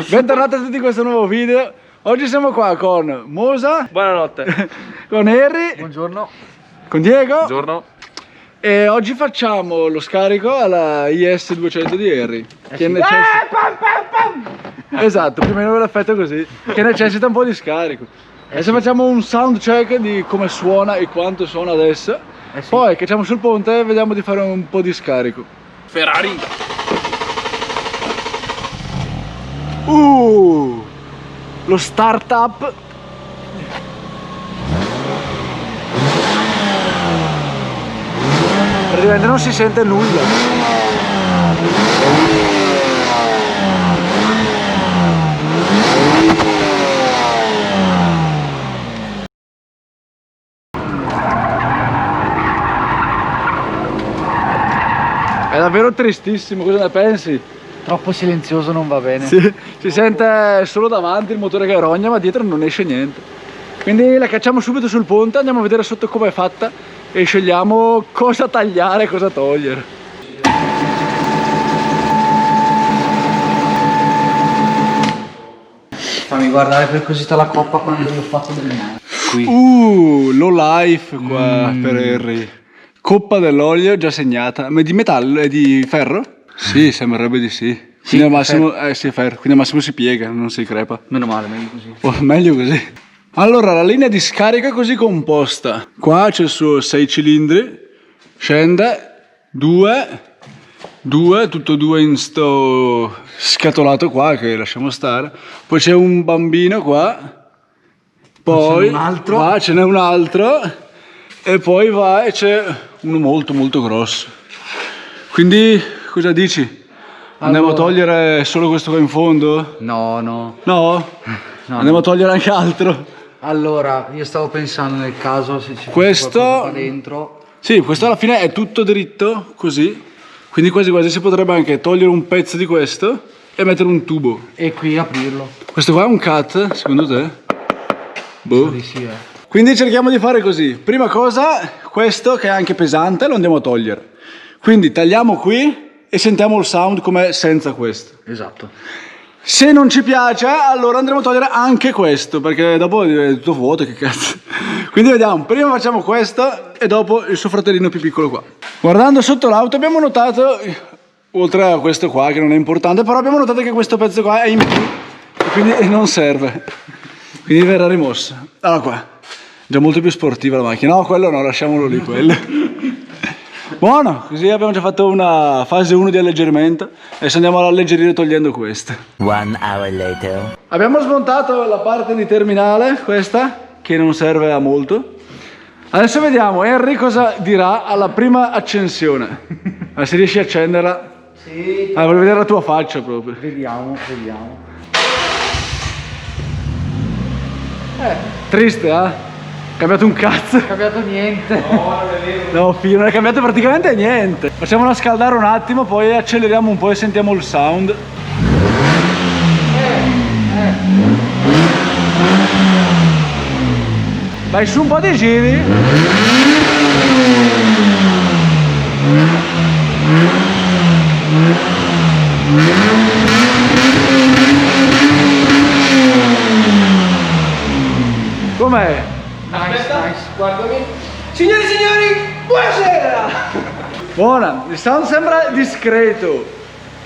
Bentornati a tutti in questo nuovo video. Oggi siamo qua con Mosa. Buonanotte. Con Harry. Buongiorno. Con Diego. Buongiorno. E oggi facciamo lo scarico alla IS200 di Harry. Che Esatto, più o meno l'effetto è così. Che necessita un po' di scarico. Adesso facciamo un sound check di come suona e quanto suona adesso. Poi cacciamo sul ponte e vediamo di fare un po' di scarico. Ferrari. Lo startup. Praticamente non si sente nulla. È davvero tristissimo, cosa ne pensi? Troppo silenzioso non va bene. Sì, si sente solo davanti il motore che rogna, ma dietro non esce niente. Quindi la cacciamo subito sul ponte, andiamo a vedere sotto come è fatta e scegliamo cosa tagliare e cosa togliere. Fammi guardare per così la coppa quando gli ho fatto del male. Qui. Low life qua per Harry. Coppa dell'olio già segnata. Ma è di metallo? È di ferro? Sì, sembrerebbe di sì. Quindi al massimo, sì, ferro. Quindi al massimo si piega, non si crepa. Meno male, meglio così. Oh, meglio così. Allora, la linea di scarica è così composta. Qua c'è il suo 6 cilindri. Scende 2, tutto 2 in sto scatolato qua che lasciamo stare. Poi c'è un bambino qua. Poi qua ce n'è un altro. E poi va e c'è uno molto molto grosso. Quindi cosa dici? Andiamo a togliere solo questo qua in fondo? No. No? Andiamo a togliere anche altro. Allora, io stavo pensando nel caso se ci fosse Questo qualcosa qua dentro. Sì, questo alla fine è tutto dritto, così. Quindi quasi quasi si potrebbe anche togliere un pezzo di questo e mettere un tubo. E qui aprirlo. Questo qua è un cut, secondo te? Boh. Sì, Quindi cerchiamo di fare così. Prima cosa, questo che è anche pesante lo andiamo a togliere. Quindi tagliamo qui e sentiamo il sound come senza questo. Esatto. Se non ci piace, allora andremo a togliere anche questo, perché dopo è tutto vuoto, che cazzo. Quindi vediamo, prima facciamo questo e dopo il suo fratellino più piccolo qua. Guardando sotto l'auto abbiamo notato, oltre a questo qua che non è importante, però abbiamo notato che questo pezzo qua è in più e quindi non serve. Quindi verrà rimosso. Allora qua, già molto più sportiva la macchina. No, quello no, lasciamolo lì, quello. Buono, così abbiamo già fatto una fase 1 di alleggerimento. Adesso andiamo ad alleggerire togliendo questo. 1 hour later. Abbiamo smontato la parte di terminale, questa, che non serve a molto. Adesso vediamo Henry cosa dirà alla prima accensione. Ma se riesci a accenderla. Sì. Voglio vedere la tua faccia proprio. Vediamo. Triste, eh? Cambiato un cazzo. Non è cambiato niente. No, figlio, non è cambiato praticamente niente. Facciamola scaldare un attimo, poi acceleriamo un po' e sentiamo il sound. Vai su un po' di giri. Com'è? Nice. Guardami. Signore e signori, buonasera. Buona, il sound sembra discreto.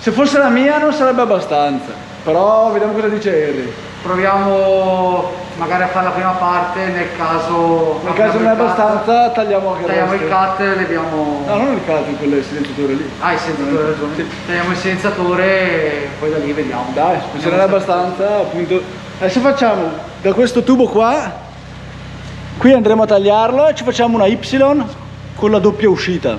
Se fosse la mia non sarebbe abbastanza. Però vediamo cosa dice Harry. Proviamo magari a fare la prima parte, nel caso Non è abbastanza, tagliamo anche tagliamo il resto. cut e leviamo. No, non il cut, quel silenziatore lì. Ah, il silenziatore, hai ragione. Sì. Tagliamo il silenziatore e poi da lì vediamo. Dai, se non è abbastanza, appunto. Adesso facciamo da questo tubo qua. Qui andremo a tagliarlo e ci facciamo una Y con la doppia uscita.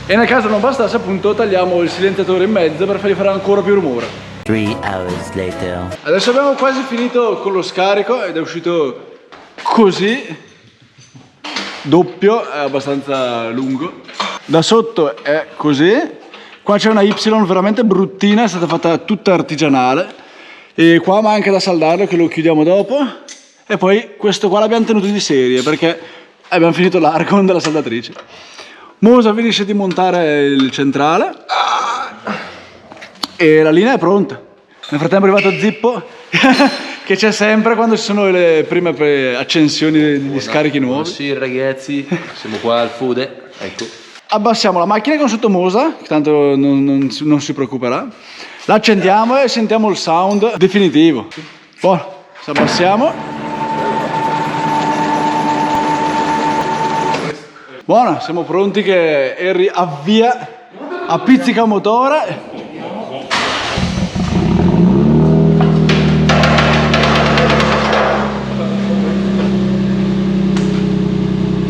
E nel caso non bastasse, appunto, tagliamo il silenziatore in mezzo per fargli fare ancora più rumore. 3 hours later. Adesso abbiamo quasi finito con lo scarico ed è uscito così, doppio, è abbastanza lungo. Da sotto è così, qua c'è una Y veramente bruttina, è stata fatta tutta artigianale e qua manca da saldarlo che lo chiudiamo dopo. E poi questo qua l'abbiamo tenuto di serie perché abbiamo finito l'argon della saldatrice. Mosa finisce di montare il centrale e la linea è pronta. Nel frattempo è arrivato Zippo, che c'è sempre quando ci sono le prime accensioni degli scarichi nuovi. Sì ragazzi, siamo qua al Fude, ecco. Abbassiamo la macchina con sottomosa, che tanto non si preoccuperà. La accendiamo e sentiamo il sound definitivo. Buono, ci abbassiamo. Buono, siamo pronti che Harry avvia, appizzica il motore.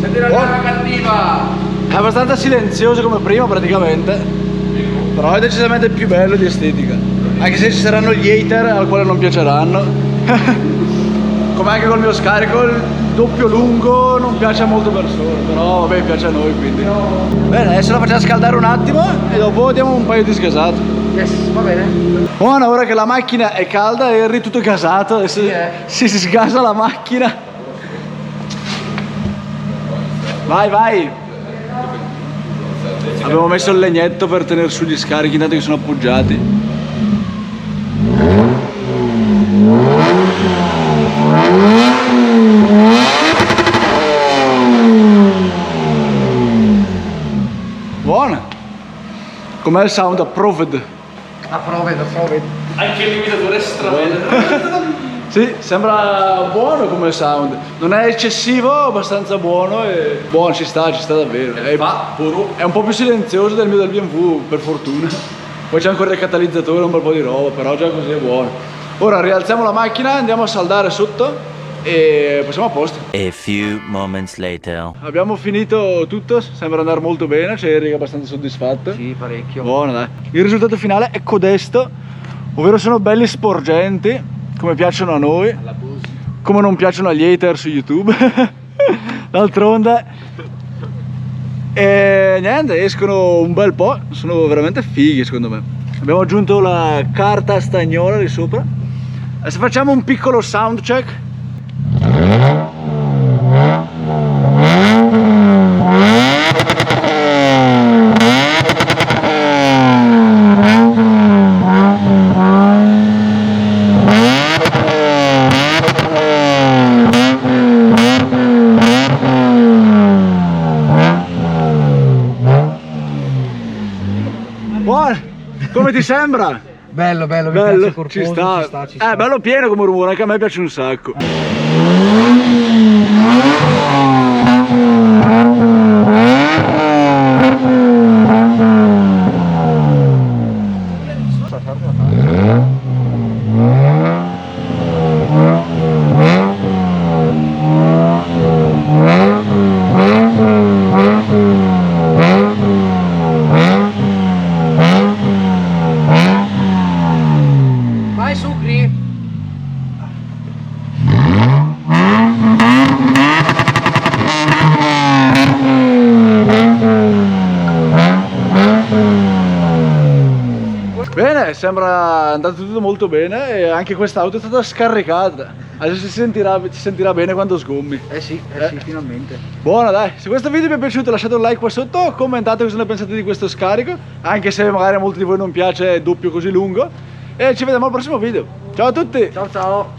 Senti la cattiva! È abbastanza silenzioso come prima praticamente, però è decisamente più bello di estetica, anche se ci saranno gli hater al quale non piaceranno. Come anche col mio scarico, il doppio lungo non piace a molte persone, però vabbè piace a noi, quindi bene. Adesso la facciamo scaldare un attimo e dopo diamo un paio di sgasato. Yes, va bene. Buona, ora che la macchina è calda e Harry tutto gasato, adesso si sgasa la macchina. Vai, vai. Abbiamo messo il legnetto per tenere su gli scarichi intanto che sono appoggiati. Buona. Com'è il sound? Approved. Approved. Anche il limitatore è strabello. Sì, sembra buono come sound. Non è eccessivo, abbastanza buono e buono, ci sta davvero. È un po' più silenzioso del mio del BMW, per fortuna. Poi c'è ancora il catalizzatore, un bel po' di roba, però già così è buono. Ora rialziamo la macchina, andiamo a saldare sotto e passiamo a posto. A few moments later. Abbiamo finito tutto, sembra andare molto bene, c'è Eric abbastanza soddisfatto. Sì, parecchio. Buono, dai. Il risultato finale è codesto, ovvero sono belli sporgenti, come piacciono a noi, come non piacciono agli hater su YouTube. D'altronde. E niente, escono un bel po', sono veramente fighi secondo me. Abbiamo aggiunto la carta stagnola lì sopra. Adesso facciamo un piccolo sound check. Buono, come ti sembra? Bello, mi Bello, piace ci corposo, sta. ci sta. Bello pieno come rumore, anche a me piace un sacco. Vai su, Cri. Bene, sembra andato tutto molto bene e anche quest'auto è stata scaricata. Adesso si sentirà bene quando sgommi. Sì, finalmente. Buona, dai, se questo video vi è piaciuto lasciate un like qua sotto, commentate cosa ne pensate di questo scarico, anche se magari a molti di voi non piace doppio così lungo, e ci vediamo al prossimo video. Ciao a tutti! Ciao ciao.